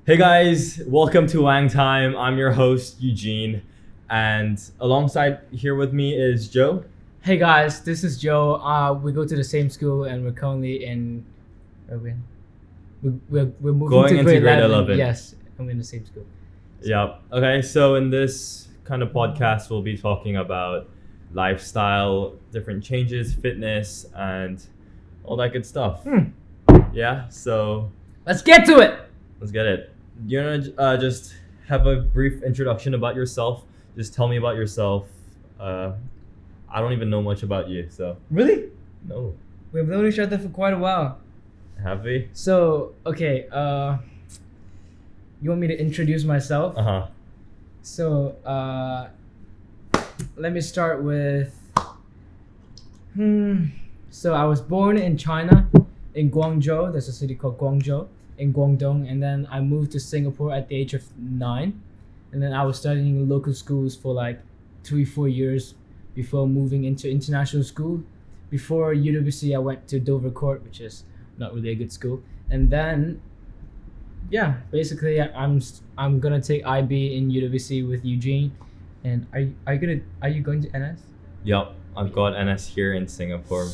Hey guys, welcome to Wang Time. I'm your host, Eugene, and alongside here with me is Zhou. Hey guys, this is Joe. We go to the same school and we're currently in. Where are we in? We're moving Going to into grade grade 11. 11. Yes, and we're in the same school. Yep. Okay, so in this kind of podcast, we'll be talking about lifestyle, different changes, fitness, and all that good stuff. Yeah, so Let's get to it! let's get it. You want to just have a brief introduction about yourself? Just tell me about yourself. I don't even know much about you, so Really? no. We've known each other for quite a while. Have we? So, okay, you want me to introduce myself? Uh-huh. So, let me start with. So, I was born in China, in Guangzhou. There's a city called Guangzhou in Guangdong, and then I moved to Singapore at the age of 9, and then I was studying in local schools for like 3-4 years before moving into international school. Before UWC, I went to Dover Court, which is not really a good school, and then yeah, basically I'm gonna take IB in UWC with Eugene. And are you going to NS? Yep, I've got NS here in Singapore.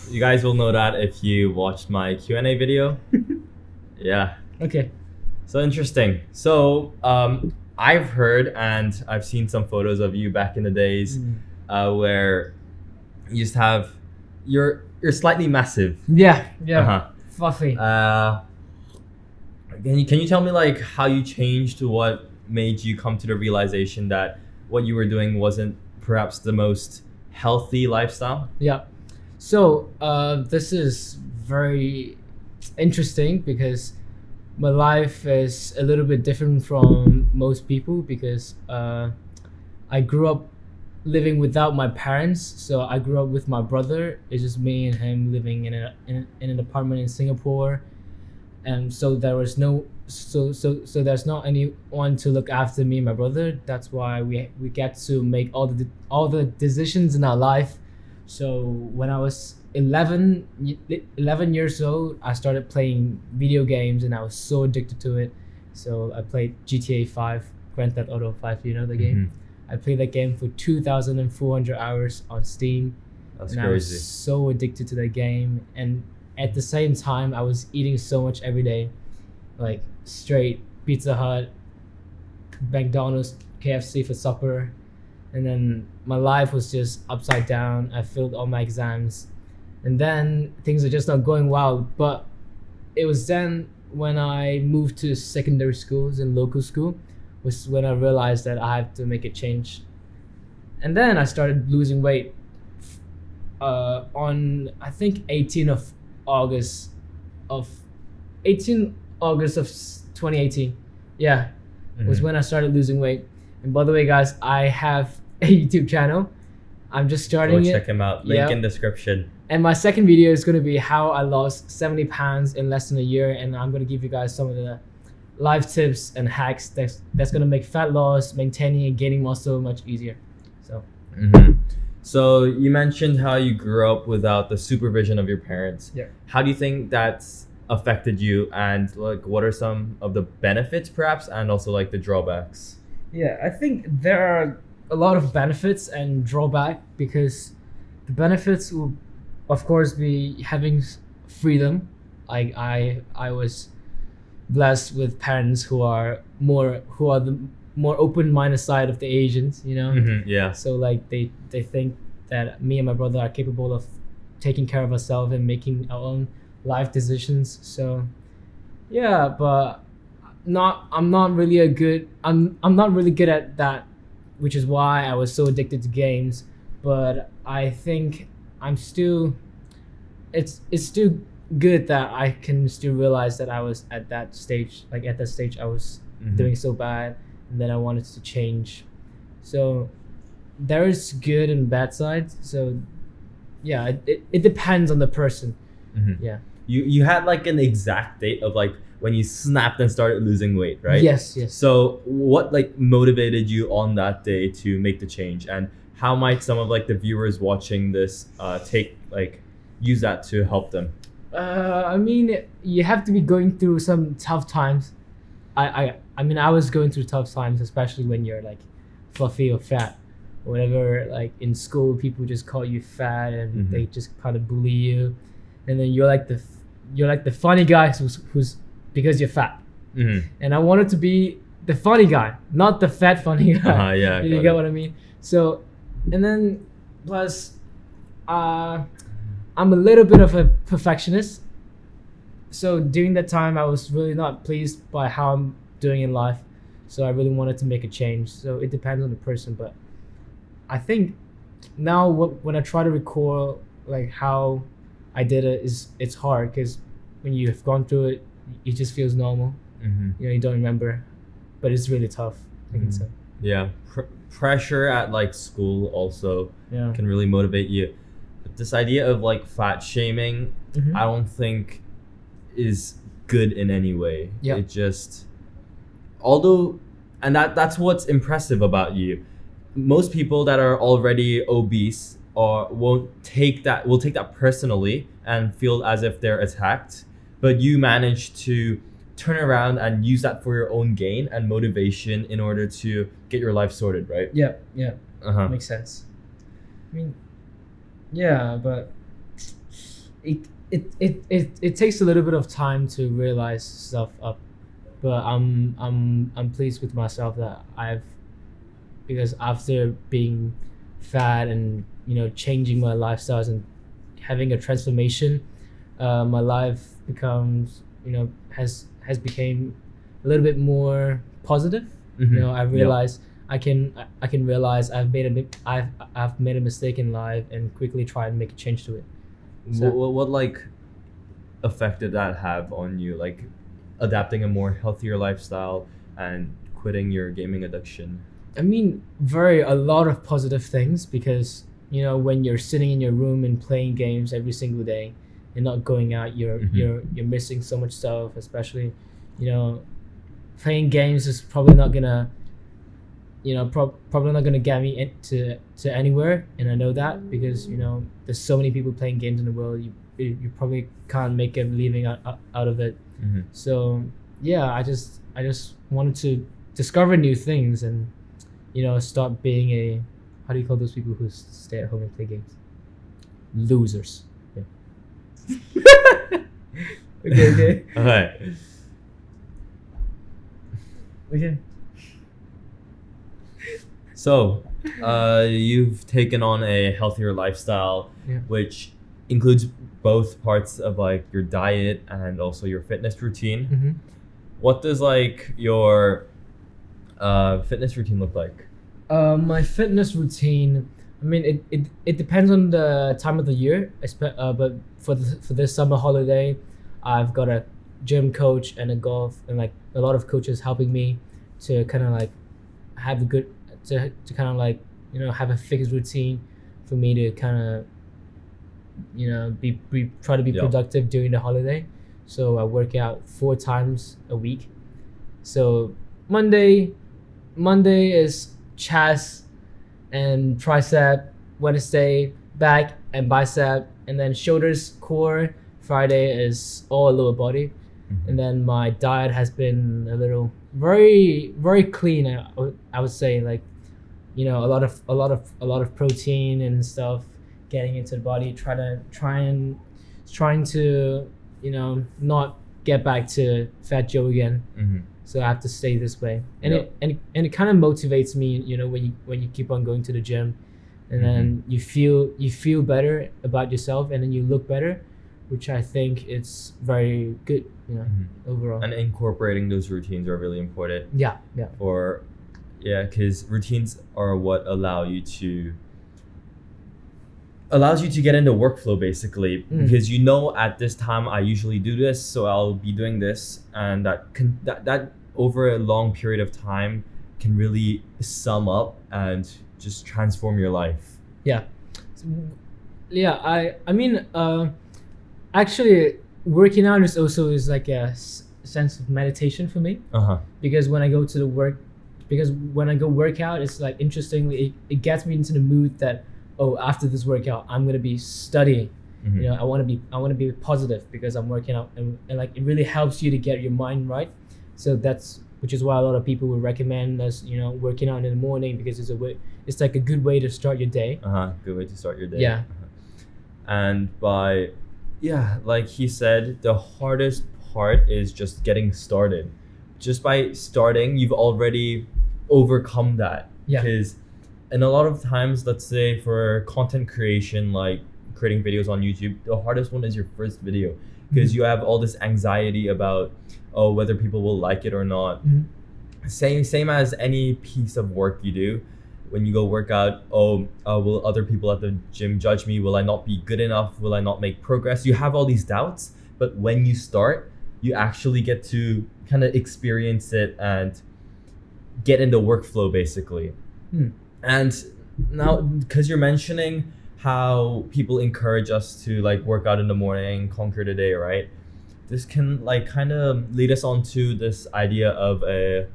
You guys will know that if you watched my Q&A video. Yeah, Okay. so interesting. So I've heard and I've seen some photos of you back in the days where you just have you're slightly massive. Yeah. Uh-huh. Fluffy. Can you tell me like how you changed, to what made you come to the realization that what you were doing wasn't perhaps the most healthy lifestyle? Yeah. So this is very interesting because my life is a little bit different from most people because I grew up living without my parents. So I grew up with my brother. It's just me and him living in an apartment in Singapore, and so there was no so there's not anyone to look after me and my brother. That's why we get to make all the decisions in our life. So when I was 11 years old, I started playing video games and I was so addicted to it. So I played GTA 5, Grand Theft Auto 5, you know the game? I played that game for 2,400 hours on Steam. That's and I crazy. was so addicted to that game. And at the same time, I was eating so much every day. Like straight Pizza Hut, McDonald's, KFC for supper. And then my life was just upside down. I failed all my exams. And then things are just not going well. But it was then when I moved to secondary schools and local school was when I realized that I have to make a change. And then I started losing weight on I think 18 August of 2018. Yeah, was when I started losing weight. And by the way, guys, I have a YouTube channel. I'm just starting Go it. check him out. Link Yeah. in description. And my second video is going to be how I lost 70 pounds in less than a year. And I'm going to give you guys some of the life tips and hacks that's going to make fat loss, maintaining and gaining muscle much easier. So So you mentioned how you grew up without the supervision of your parents. Yeah. How do you think that's affected you, and like what are some of the benefits perhaps, and also like the drawbacks? yeah, I think there are a lot of benefits and drawback because the benefits will of course be having freedom. Like I was blessed with parents who are the more open-minded side of the Asians, you know. Yeah. So like they think that me and my brother are capable of taking care of ourselves and making our own life decisions. So yeah, but I'm not really good at that, which is why I was so addicted to games. But I think it's still good that I can still realize that I was at that stage. Like at that stage I was doing so bad, and then I wanted to change. So there is good and bad sides. So yeah, it depends on the person. Yeah. You had like an exact date of like when you snapped and started losing weight, right? Yes. So what like motivated you on that day to make the change, and how might some of like the viewers watching this use that to help them? I mean, you have to be going through some tough times. I mean, I was going through tough times, especially when you're like fluffy or fat. Whenever like in school, people just call you fat and they just kind of bully you, and then you're like the funny guy who's because you're fat. And I wanted to be the funny guy, not the fat funny guy. Yeah, you get what I mean? So, and then plus, I'm a little bit of a perfectionist. So during that time, I was really not pleased by how I'm doing in life. So I really wanted to make a change. So it depends on the person, but I think now when I try to recall like how I did it, it's hard because when you have gone through it, it just feels normal. You know, you don't remember, but it's really tough. I can say. Yeah, pressure at like school also can really motivate you. But this idea of like fat shaming, I don't think is good in any way. It just, although, and that's what's impressive about you. Most people that are already obese or will take that personally and feel as if they're attacked, but you manage to turn around and use that for your own gain and motivation in order to get your life sorted, right? Yeah. Makes sense. I mean, yeah, but it takes a little bit of time to realize stuff up, but I'm pleased with myself that because after being fat and changing my lifestyles and having a transformation, my life becomes has become a little bit more positive. I realize I can realize I've made a mistake in life and quickly try and make a change to it. So, what like effect did that have on you, like adapting a more healthier lifestyle and quitting your gaming addiction? I mean, a lot of positive things, because when you're sitting in your room and playing games every single day and not going out, you're missing so much stuff. Especially, playing games is probably not gonna, probably not gonna get me to anywhere, and I know that because there's so many people playing games in the world. You probably can't make a living out of it. So yeah, I just wanted to discover new things and stop being a, how do you call those people who stay at home and play games? Losers. Yeah. Okay. Okay. So, you've taken on a healthier lifestyle, which includes both parts of like your diet and also your fitness routine. What does like your fitness routine look like? My fitness routine, I mean, it depends on the time of the year. But for this summer holiday, I've got a gym coach and a golf and like a lot of coaches helping me to kind of like have a good to kind of like have a fixed routine for me to kind of try to be productive during the holiday. So I work out 4 times a week. So Monday is chest and tricep. Wednesday back and bicep, and then shoulders, core. Friday is all lower body. And then my diet has been a little very clean. I would say, like a lot of protein and stuff getting into the body, trying to not get back to fat Joe again. So I have to stay this way, and it kind of motivates me, when you keep on going to the gym, and then you feel better about yourself, and then you look better, which I think it's very good, overall. And incorporating those routines are really important. Yeah. Because routines are what allows you to get into workflow, basically, because at this time I usually do this, so I'll be doing this, and that over a long period of time can really sum up and just transform your life. I mean, actually working out is like a sense of meditation for me, because when I go work out, it's like, interestingly, it gets me into the mood that, after this workout I'm gonna be studying. I want to be positive because I'm working out, and like it really helps you to get your mind right. So that's which is why a lot of people would recommend us, working out in the morning, because it's like a good way to start your day. Good way to start your day. Yeah. And like he said, the hardest part is just getting started. Just by starting, you've already overcome that. Yeah. Because and a lot of times, let's say for content creation, like creating videos on YouTube, the hardest one is your first video, because you have all this anxiety about whether people will like it or not. Same as any piece of work you do. When you go work out, will other people at the gym judge me? Will I not be good enough? Will I not make progress? You have all these doubts, but when you start, you actually get to kind of experience it and get in the workflow, basically. And now, because you're mentioning how people encourage us to like work out in the morning, conquer the day, right? This can like kind of lead us on to this idea of a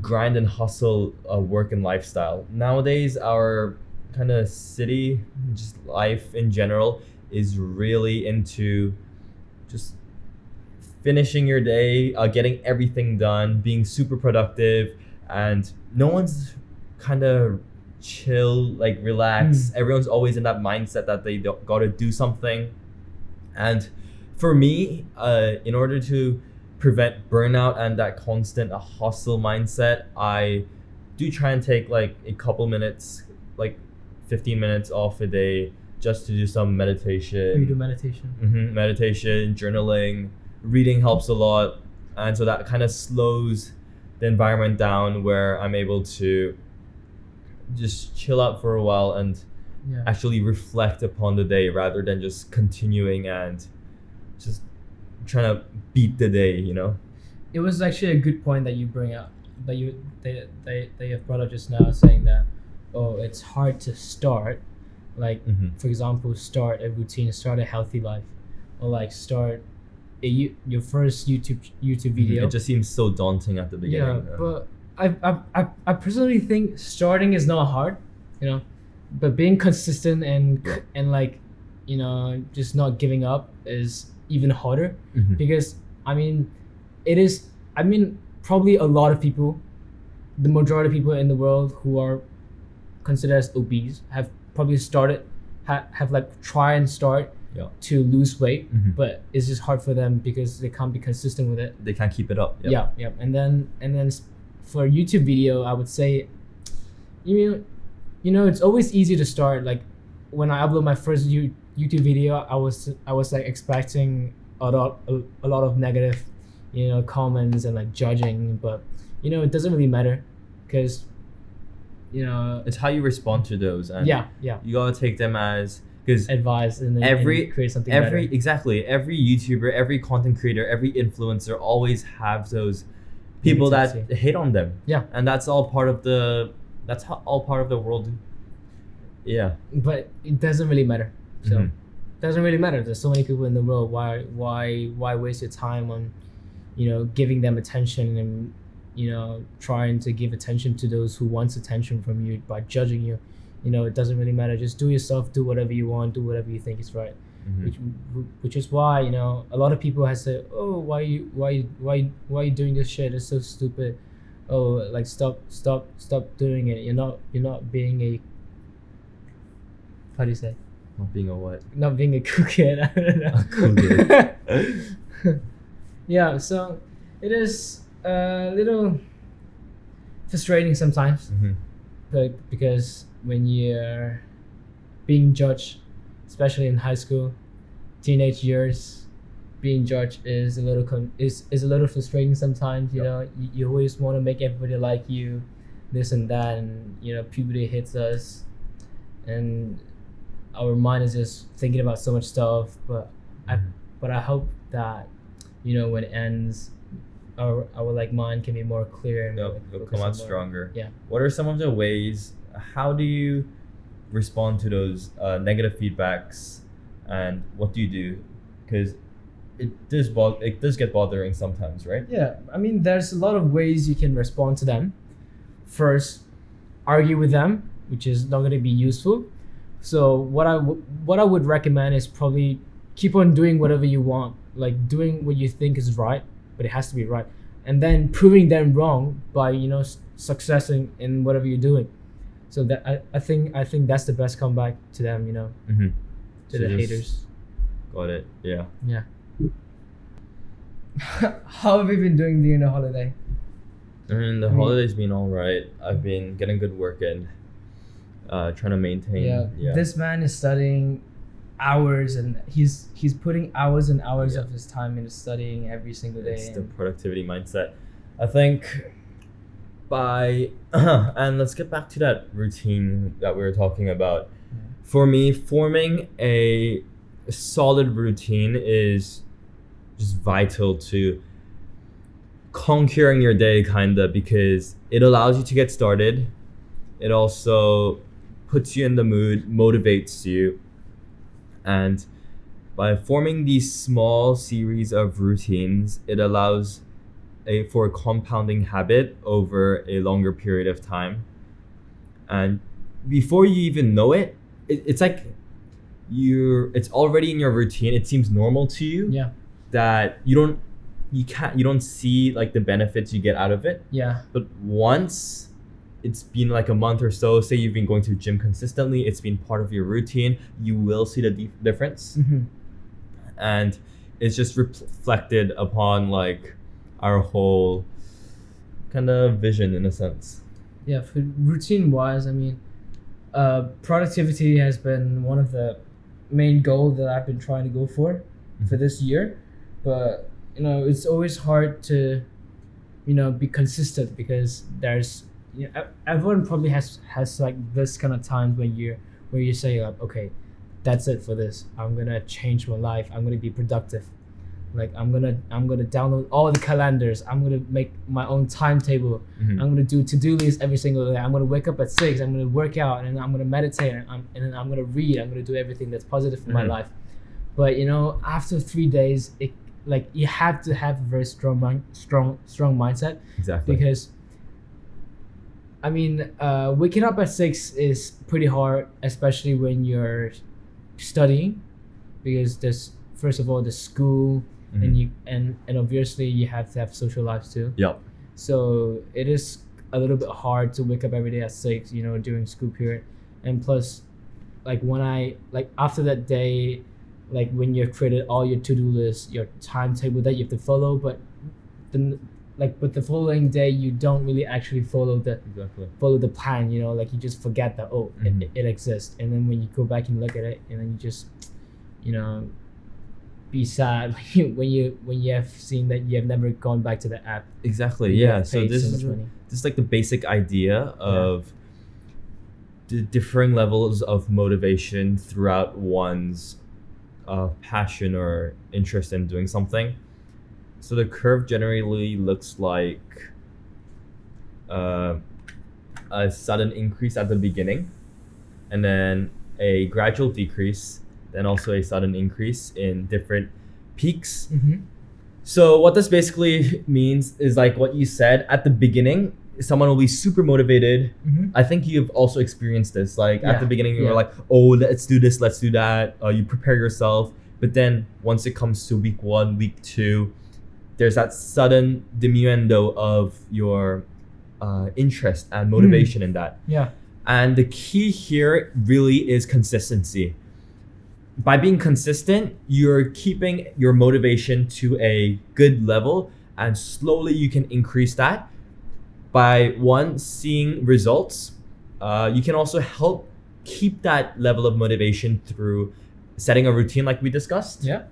grind and hustle work and lifestyle. Nowadays, our kind of city, just life in general, is really into just finishing your day, getting everything done, being super productive, and no one's kind of chill, like relax. Everyone's always in that mindset that they gotta do something. And for me, in order to prevent burnout and that constant hustle mindset, I do try and take like a couple minutes, like 15 minutes off a day, just to do some meditation. You do meditation? Meditation, journaling, reading helps a lot. And so that kind of slows the environment down, where I'm able to just chill out for a while and actually reflect upon the day, rather than just continuing and just trying to beat the day, It was actually a good point that you bring up, that they have brought up just now, saying that it's hard to start, like for example, start a routine, start a healthy life, or like start your first YouTube video. It just seems so daunting at the beginning. But I personally think starting is not hard, but being consistent and like, just not giving up is even harder, because probably a lot of people, the majority of people in the world who are considered as obese, have probably started, have like try and start to lose weight, but it's just hard for them because they can't be consistent with it. They can't keep it up. And then for a YouTube video, I would say, it's always easy to start. Like when I upload my first YouTube video, I was like expecting a lot of negative, comments and like judging, but it doesn't really matter, because it's how you respond to those, and you gotta take them as, because advice, and then create something better. Exactly, every YouTuber, every content creator, every influencer always have those people that hate on them. And that's all part of the world. But it doesn't really matter. So it doesn't really matter. There's so many people in the world. Why waste your time on giving them attention, and trying to give attention to those who wants attention from you by judging you? It doesn't really matter. Just do yourself, do whatever you want, do whatever you think is right. Which is why a lot of people have said, why you doing this shit? It's so stupid. Like stop doing it. You're not being a, how do you say? Not being a what? Not being a cool kid. I don't know. A cool kid. So it is a little frustrating sometimes, but because when you're being judged, especially in high school, teenage years, being judged is a little frustrating sometimes. You always want to make everybody like you, this and that, and puberty hits us, and our mind is just thinking about so much stuff. But I hope that when it ends, our like mind can be more clear, and it'll come out stronger. Yeah. What are some of the ways? How do you respond to those negative feedbacks, and what do you do? Because it does get bothering sometimes, right? Yeah, there's a lot of ways you can respond to them. First, argue with them, which is not going to be useful. So what I would recommend is probably keep on doing whatever you want, like doing what you think is right, but it has to be right. and then proving them wrong by successing in whatever you're doing. So that I think that's the best comeback to them, Mm-hmm. to So the just- haters. Got it. Yeah. Yeah. How have you been doing during the holiday? I mean, the I mean- holidays been all right. I've been getting good work in. Trying to maintain. This man is studying hours, and he's putting hours and hours Yeah. of his time into studying every single day. It's the productivity mindset. I think by and let's get back to that routine that we were talking about. Yeah. For me, forming a solid routine is just vital to conquering your day, kinda, because it allows you to get started. It also puts you in the mood, motivates you, and by forming these small series of routines, it allows for a compounding habit over a longer period of time. And before you even know it, it's like it's already in your routine. It seems normal to you Yeah. that you don't see like the benefits you get out of it. Yeah. But once it's been like a month or so, say you've been going to the gym consistently, it's been part of your routine, you will see the difference. Mm-hmm. And it's just reflected upon like our whole kind of vision in a sense. Yeah, for routine wise, I mean, productivity has been one of the main goals that I've been trying to go for this year. But it's always hard to be consistent, because there's everyone probably has like this kind of times where you say like, okay, that's it for this. I'm gonna change my life. I'm gonna be productive. Like I'm gonna download all the calendars. I'm gonna make my own timetable. Mhm. I'm gonna do to-do list every single day. I'm gonna wake up at 6. I'm gonna work out, and I'm gonna meditate, and then I'm gonna read. I'm gonna do everything that's positive for my Mhm. life. But after 3 days, it like you have to have a very strong mindset, Exactly. because I mean, waking up at 6 is pretty hard, especially when you're studying, because there's first of all the school, Mhm. and you and obviously you have to have social lives too. Yep. So it is a little bit hard to wake up every day at 6, during school period, and plus, like when after that day, like when you've created all your to-do list, your timetable that you have to follow, but the following day you don't really actually follow the plan, like you just forget that Mhm. it exists, and then when you go back and look at it, and then you just be sad when you have seen that you have never gone back to the app. Exactly. You Yeah. have So paid this so is much money. like the basic idea of the differing levels of motivation throughout one's passion or interest in doing something. So the curve generally looks like a sudden increase at the beginning, and then a gradual decrease, then also a sudden increase in different peaks. Mm-hmm. So what this basically means is like what you said at the beginning, someone will be super motivated. Mm-hmm. I think you've also experienced this. Like at Yeah, the beginning, you yeah. were like, "Oh, let's do this, let's do that." You prepare yourself, but then once it comes to week 1, week 2, there's that sudden diminuendo of your interest and motivation in that. Yeah. And the key here really is consistency. By being consistent, you're keeping your motivation to a good level, and slowly you can increase that. By seeing results, you can also help keep that level of motivation through setting a routine like we discussed. Yeah.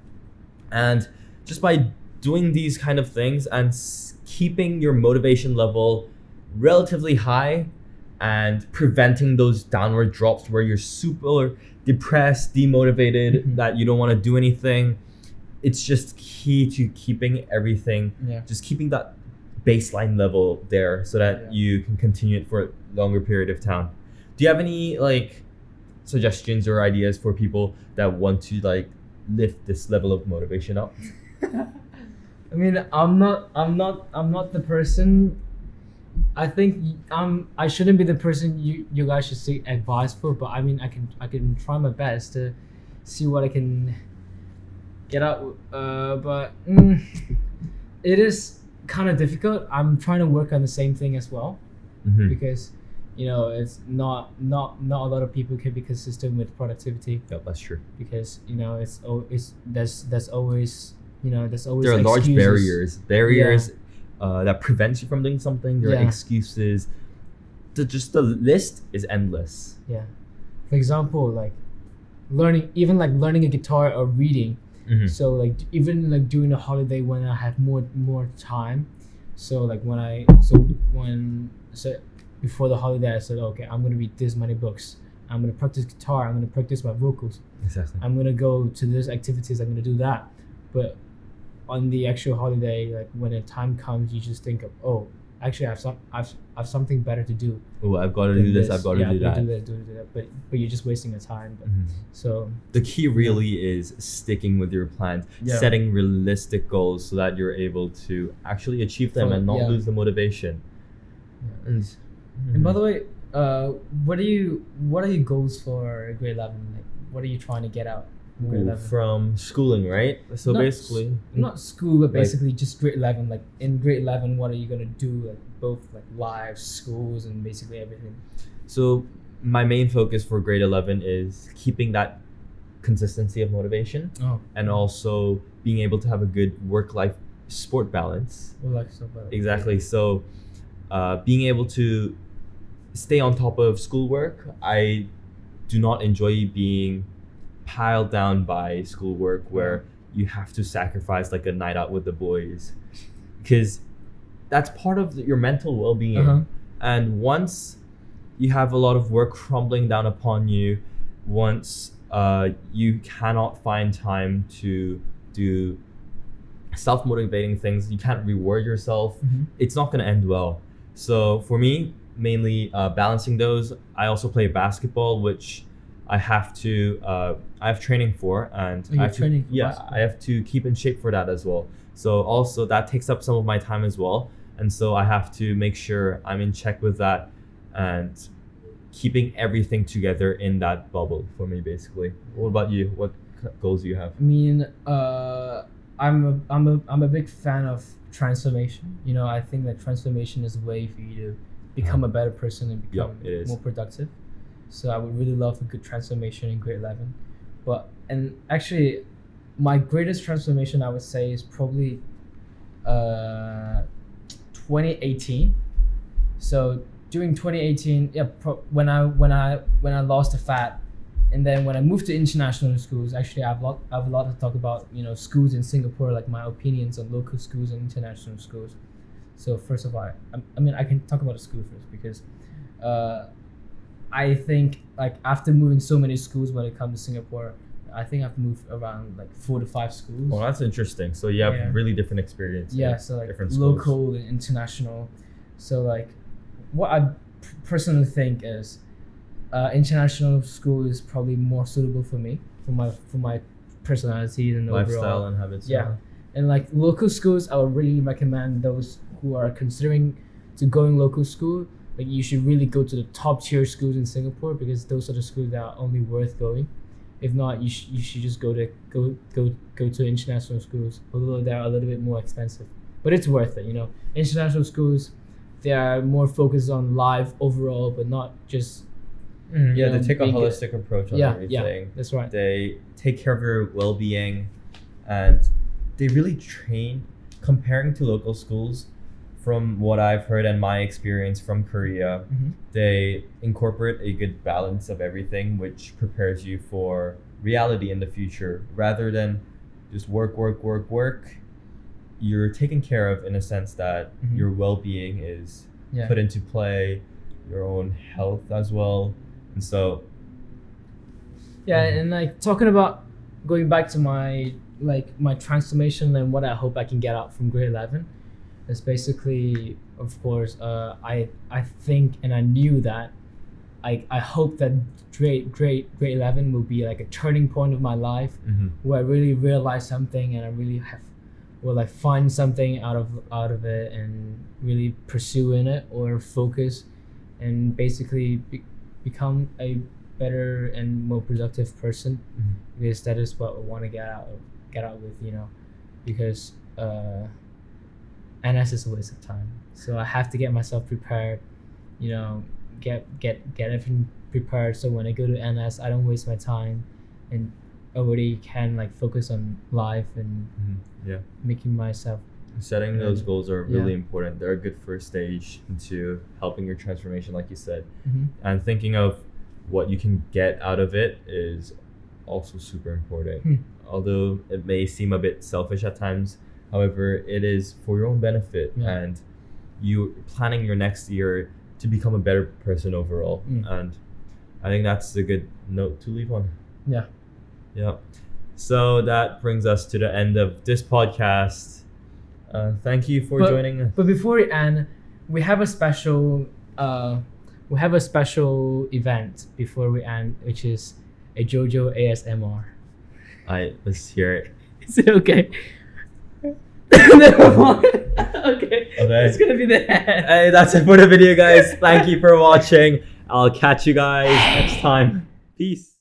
And just by doing these kind of things and keeping your motivation level relatively high and preventing those downward drops where you're super depressed, demotivated, Mhm. that you don't want to do anything, it's just key to keeping everything, Yeah. just keeping that baseline level there so that Yeah. you can continue it for a longer period of time. Do you have any like suggestions or ideas for people that want to like lift this level of motivation up? I mean, I'm not the person. I think I shouldn't be the person you guys should seek advice for, but I mean, I can try my best to see what I can get out. But it is kind of difficult. I'm trying to work on the same thing as well, Mm-hmm. because it's not a lot of people can be consistent with productivity, Yeah, that's true. because it's there's always there's always There are large excuses. barriers that prevents you from doing something. There are Yeah. excuses. The list is endless. Yeah. For example, like learning a guitar or reading. Mm-hmm. So like even like during a holiday when I have more time, so like so before the holiday I said, okay, I'm gonna read this many books. I'm gonna practice guitar. I'm gonna practice my vocals. Exactly. I'm gonna go to this activities. I'm gonna do that. But on the actual holiday, like when the time comes, you just think of, oh, actually I've something better to do. Oh, I've got to than do this. I've got to Yeah, do I've gotta that. do that. But you're just wasting your time. But, Mhm. so The key really is sticking with your plans, Yeah. setting realistic goals so that you're able to actually achieve them So, and not yeah. lose the motivation. And, And by the way, what are your goals for grade 11? Like, what are you trying to get out from grade 11? from schooling, right? So Not basically, not school, but like- basically just grade 11. Like in grade 11, what are you gonna do? Like both like live schools and basically everything. so my main focus for grade 11 is keeping that consistency of motivation Oh, and also being able to have a good work-life sport balance. well, like stuff like that. Exactly. So, being able to stay on top of schoolwork, I do not enjoy being piled down by schoolwork where you have to sacrifice like a night out with the boys, because that's part of your mental well-being. Uh-huh. And once you have a lot of work crumbling down upon you, once you cannot find time to do self-motivating things, you can't reward yourself, Mhm. it's not going to end well. So for me, mainly balancing those. I also play basketball, which I have training for, and Oh, you're I have training to, for yeah, basketball. I have to keep in shape for that as well. So also that takes up some of my time as well, and so I have to make sure I'm in check with that and keeping everything together in that bubble for me, basically. What about you? What goals do you have? I mean, I'm a big fan of transformation. I think that transformation is a way for you to become a better person and Yeah, become it is. more productive. So I would really love a good transformation in grade 11. And actually, my greatest transformation I would say is probably 2018. So during 2018, yeah, when I lost the fat, and then when I moved to international schools, actually I have a lot to talk about, schools in Singapore, like my opinions on local schools and international schools. So first of all, I mean I can talk about the school first, because I think like after moving so many schools when it comes to Singapore, I think I've moved around like 4 to 5 schools. Well, that's interesting. So you have Yeah. really different experiences. Yeah, so like different schools. local and international. So like what I personally think is international school is probably more suitable for me, for my personality and Lifestyle overall. and habits. Yeah. And like local schools, I would really recommend those who are considering to going local school. Like you should really go to the top tier schools in Singapore, because those are the schools that are only worth going. If not, you should just go to international schools, although they're a little bit more expensive. But it's worth it, International schools, they are more focused on life overall, but not just. Yeah, they take a being holistic approach on Yeah, everything. that's right. They take care of your well-being, and they really train. Comparing to local schools, from what I've heard and my experience from Korea, Mhm. they incorporate a good balance of everything, which prepares you for reality in the future. Rather than just work, you're taken care of in a sense that Mhm. your well-being is Yeah. put into play, your own health as well. And so, Yeah, Mhm. and like talking about going back to my transformation and what I hope I can get out from grade 11 is basically, of course, I think and I knew that I hope that grade 11 will be like a turning point of my life, where I really realize something and I really will like find something out of it and really pursue in it or focus and basically become a better and more productive person, because that is what I want to get out with, because NS is a waste of time. So I have to get myself prepared, you know, get everything prepared. So when I go to NS, I don't waste my time, and already can like focus on life and making myself. Setting those goals are really important. They're a good first stage into helping your transformation, like you said. And thinking of what you can get out of it is also super important. Although it may seem a bit selfish at times, however, it is for your own benefit, and you planning your next year to become a better person overall. And I think that's a good note to leave on. Yeah. So that brings us to the end of this podcast. Thank you for joining us. But before we end, we have a special event before we end, which is a JoJo ASMR. Let's hear it. Is it okay? Never mind. Okay. It's gonna be the end. Hey, that's it for the video, guys. Thank you for watching. I'll catch you guys next time. Peace.